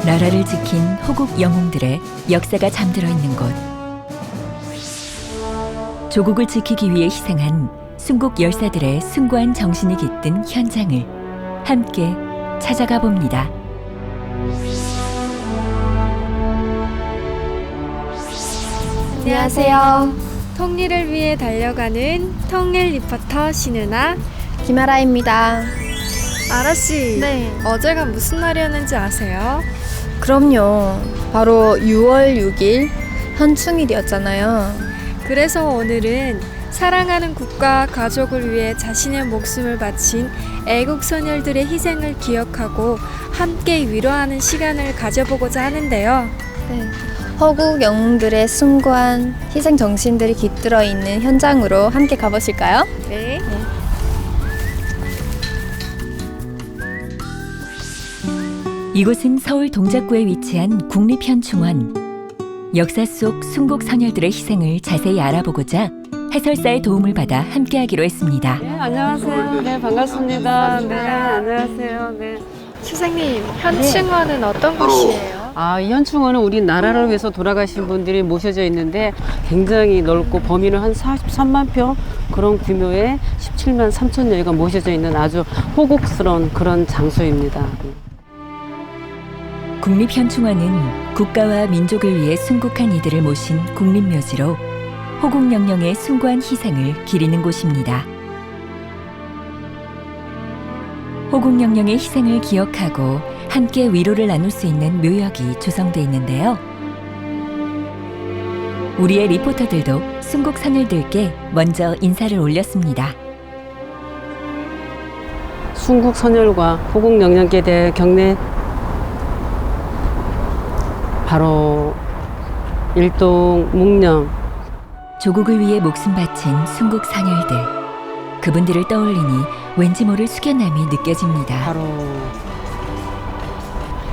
나라를 지킨 호국 영웅들의 역사가 잠들어 있는 곳. 조국을 지키기 위해 희생한 순국 열사들의 숭고한 정신이 깃든 현장을 함께 찾아가 봅니다. 안녕하세요. 통일을 위해 달려가는 통일 리포터 신은아, 김아라입니다. 아라씨, 네. 어제가 무슨 날이었는지 아세요? 그럼요. 바로 6월 6일 현충일이었잖아요. 그래서 오늘은 사랑하는 국가, 가족을 위해 자신의 목숨을 바친 애국 소녀들의 희생을 기억하고 함께 위로하는 시간을 가져보고자 하는데요. 네. 호국 영웅들의 숭고한 희생 정신들이 깃들어 있는 현장으로 함께 가보실까요? 네. 이곳은 서울 동작구에 위치한 국립현충원. 역사 속 순국 선열들의 희생을 자세히 알아보고자 해설사의 도움을 받아 함께하기로 했습니다. 네, 안녕하세요. 네, 반갑습니다. 네, 안녕하세요. 네. 선생님, 현충원은 어떤 곳이에요? 이 현충원은 우리 나라를 위해서 돌아가신 분들이 모셔져 있는데 굉장히 넓고 범위는 한 43만 평 그런 규모의 17만 3천여가 모셔져 있는 아주 호국스러운 그런 장소입니다. 국립현충원은 국가와 민족을 위해 순국한 이들을 모신 국립묘지로 호국영령의 숭고한 희생을 기리는 곳입니다. 호국영령의 희생을 기억하고 함께 위로를 나눌 수 있는 묘역이 조성돼 있는데요. 우리의 리포터들도 순국 선열들께 먼저 인사를 올렸습니다. 순국 선열과 호국영령께 대해 경례 바로 일동 묵념. 조국을 위해 목숨 바친 순국 선열들. 그분들을 떠올리니 왠지 모를 숙연함이 느껴집니다. 바로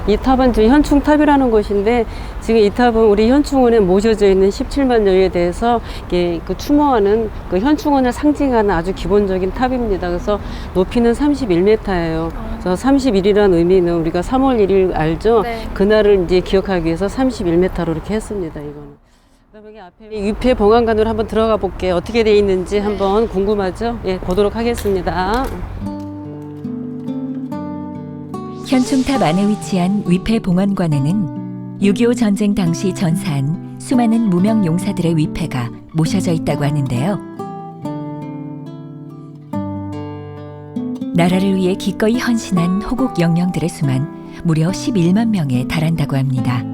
이 탑은 지금 현충탑이라는 곳인데 지금 이 탑은 우리 현충원에 모셔져 있는 17만 여에 대해서 이게 그 추모하는 그 현충원을 상징하는 아주 기본적인 탑입니다. 그래서 높이는 31m예요. 그래서 31이라는 의미는 우리가 3월 1일 알죠? 네. 그날을 이제 기억하기 위해서 31m로 이렇게 했습니다. 이거는. 그럼 여기 앞에 위패 봉안관으로 한번 들어가 볼게요. 어떻게 돼 있는지 한번 궁금하죠? 예, 보도록 하겠습니다. 현충탑 안에 위치한 위패 봉안관에는 6.25 전쟁 당시 전사한 수많은 무명 용사들의 위패가 모셔져 있다고 하는데요. 나라를 위해 기꺼이 헌신한 호국 영령들의 수만 무려 11만 명에 달한다고 합니다.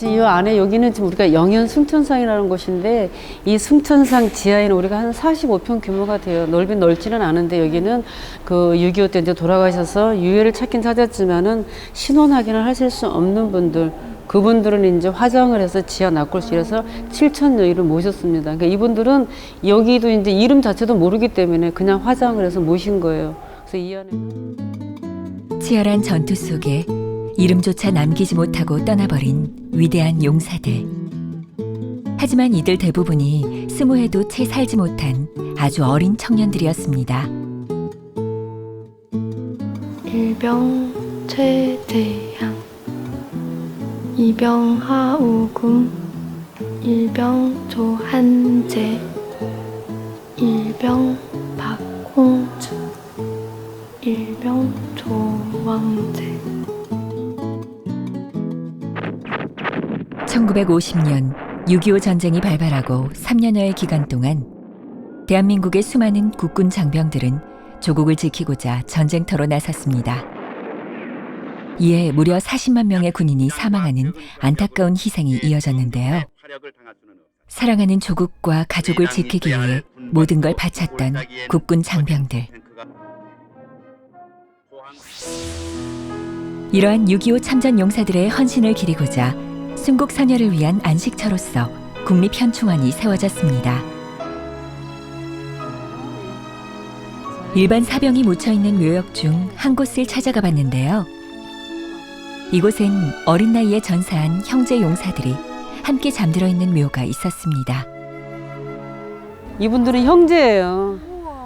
이 안에 여기는 지금 우리가 영현 숭천상이라는 곳인데 이 숭천상 지하에는 우리가 한 45평 규모가 돼요. 넓긴 넓지는 않은데 여기는 그 6.25 때 이제 돌아가셔서 유해를 찾긴 찾았지만은 신원 확인을 하실 수 없는 분들 그분들은 이제 화장을 해서 지하 낙골실에서 7,000여인을 모셨습니다. 그러니까 이분들은 여기도 이제 이름 자체도 모르기 때문에 그냥 화장을 해서 모신 거예요. 그래서 이 안에 치열한 전투 속에 이름조차 남기지 못하고 떠나버린 위대한 용사들. 하지만 이들 대부분이 20해도 채 살지 못한 아주 어린 청년들이었습니다. 일병 최재향, 이병 하우금, 일병 조한재, 일병 박홍주, 일병 조왕재. 1950년 6.25 전쟁이 발발하고 3년여의 기간 동안 대한민국의 수많은 국군 장병들은 조국을 지키고자 전쟁터로 나섰습니다. 이에 무려 40만 명의 군인이 사망하는 안타까운 희생이 이어졌는데요. 사랑하는 조국과 가족을 지키기 위해 모든 걸 바쳤던 국군 장병들. 이러한 6.25 참전 용사들의 헌신을 기리고자 순국 선열을 위한 안식처로서 국립현충원이 세워졌습니다. 일반 사병이 묻혀있는 묘역 중 한 곳을 찾아가 봤는데요. 이곳엔 어린 나이에 전사한 형제 용사들이 함께 잠들어 있는 묘가 있었습니다. 이분들은 형제예요.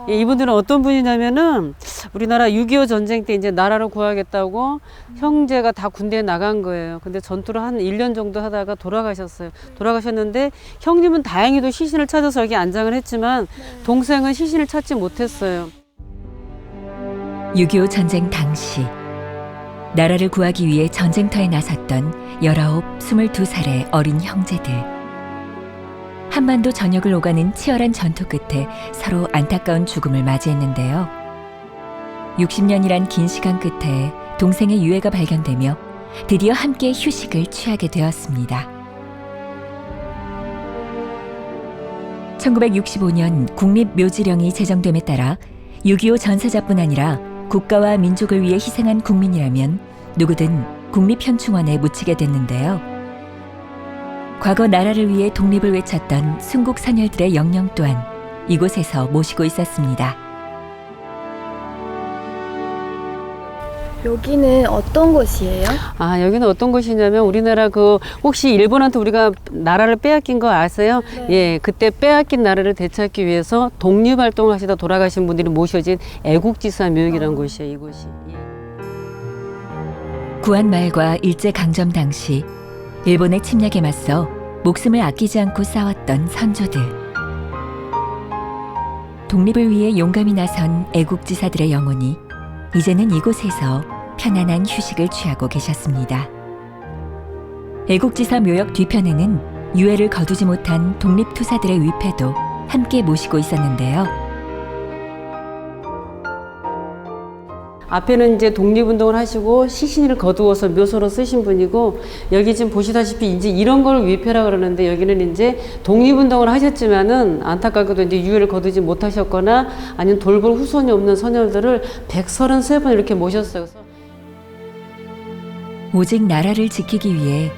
이분들은 어떤 분이냐면은 우리나라 6.25 전쟁 때 이제 나라를 구하겠다고 형제가 다 군대에 나간 거예요. 근데 전투를 한 1년 정도 하다가 돌아가셨어요. 돌아가셨는데 형님은 다행히도 시신을 찾아서 여기 안장을 했지만 동생은 시신을 찾지 못했어요. 6.25 전쟁 당시 나라를 구하기 위해 전쟁터에 나섰던 19, 22살의 어린 형제들. 한반도 전역을 오가는 치열한 전투 끝에 서로 안타까운 죽음을 맞이했는데요. 60년이란 긴 시간 끝에 동생의 유해가 발견되며 드디어 함께 휴식을 취하게 되었습니다. 1965년 국립묘지령이 제정됨에 따라 6.25 전사자뿐 아니라 국가와 민족을 위해 희생한 국민이라면 누구든 국립현충원에 묻히게 됐는데요. 과거 나라를 위해 독립을 외쳤던 순국 선열들의 영령 또한 이곳에서 모시고 있었습니다. 여기는 어떤 곳이에요? 아, 여기는 어떤 곳이냐면 우리나라 혹시 일본한테 우리가 나라를 빼앗긴 거 아세요? 예, 그때 빼앗긴 나라를 되찾기 위해서 독립활동을 하시다 돌아가신 분들이 모셔진 애국지사 묘역이라는 곳이에요, 이곳이. 예. 구한 말과 일제강점 당시 일본의 침략에 맞서 목숨을 아끼지 않고 싸웠던 선조들. 독립을 위해 용감히 나선 애국지사들의 영혼이 이제는 이곳에서 편안한 휴식을 취하고 계셨습니다. 애국지사 묘역 뒤편에는 유해를 거두지 못한 독립투사들의 위패도 함께 모시고 있었는데요. 앞에는 이제 독립운동을 하시고 시신을 거두어서 묘소로 쓰신 분이고, 여기 지금 보시다시피 이제 이런 걸 위패라 그러는데, 여기는 이제 독립운동을 하셨지만은 안타깝게도 이제 유해를 거두지 못하셨거나 아니면 돌볼 후손이 없는 선열들을 133번 이렇게 모셨어요. 오직 나라를 지키기 위해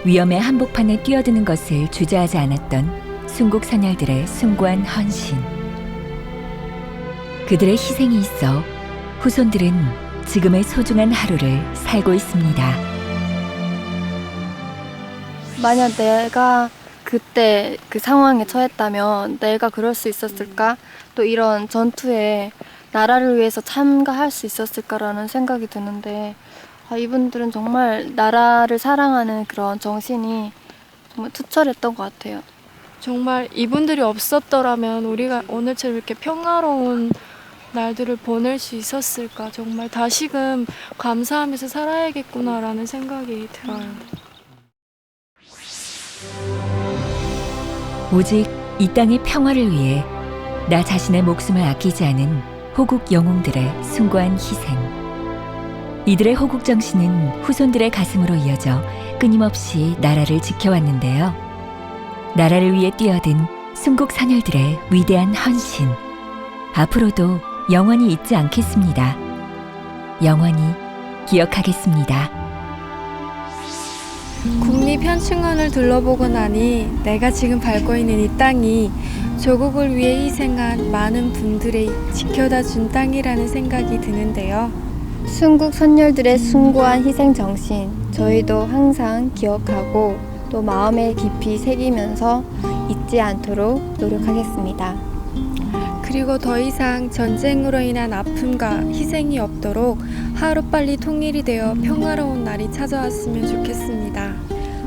위험의 한복판에 뛰어드는 것을 주저하지 않았던 순국 선열들의 숭고한 헌신. 그들의 희생이 있어 후손들은 지금의 소중한 하루를 살고 있습니다. 만약 내가 그때 그 상황에 처했다면 내가 그럴 수 있었을까? 또 이런 전투에 나라를 위해서 참가할 수 있었을까라는 생각이 드는데, 이분들은 정말 나라를 사랑하는 그런 정신이 정말 투철했던 것 같아요. 정말 이분들이 없었더라면 우리가 오늘처럼 이렇게 평화로운 날들을 보낼 수 있었을까. 정말 다시금 감사하면서 살아야겠구나라는 생각이 들어요. 오직 이 땅의 평화를 위해 나 자신의 목숨을 아끼지 않은 호국 영웅들의 숭고한 희생. 이들의 호국 정신은 후손들의 가슴으로 이어져 끊임없이 나라를 지켜왔는데요. 나라를 위해 뛰어든 순국 선열들의 위대한 헌신. 앞으로도 영원히 잊지 않겠습니다. 영원히 기억하겠습니다. 국립현충원을 둘러보고 나니 내가 지금 밟고 있는 이 땅이 조국을 위해 희생한 많은 분들의 지켜다 준 땅이라는 생각이 드는데요. 순국 선열들의 숭고한 희생 정신, 저희도 항상 기억하고 또 마음에 깊이 새기면서 잊지 않도록 노력하겠습니다. 그리고 더 이상 전쟁으로 인한 아픔과 희생이 없도록 하루빨리 통일이 되어 평화로운 날이 찾아왔으면 좋겠습니다.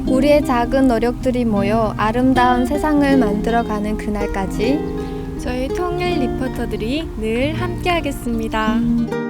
우리의 작은 노력들이 모여 아름다운 세상을 만들어가는 그날까지 저희 통일 리포터들이 늘 함께하겠습니다.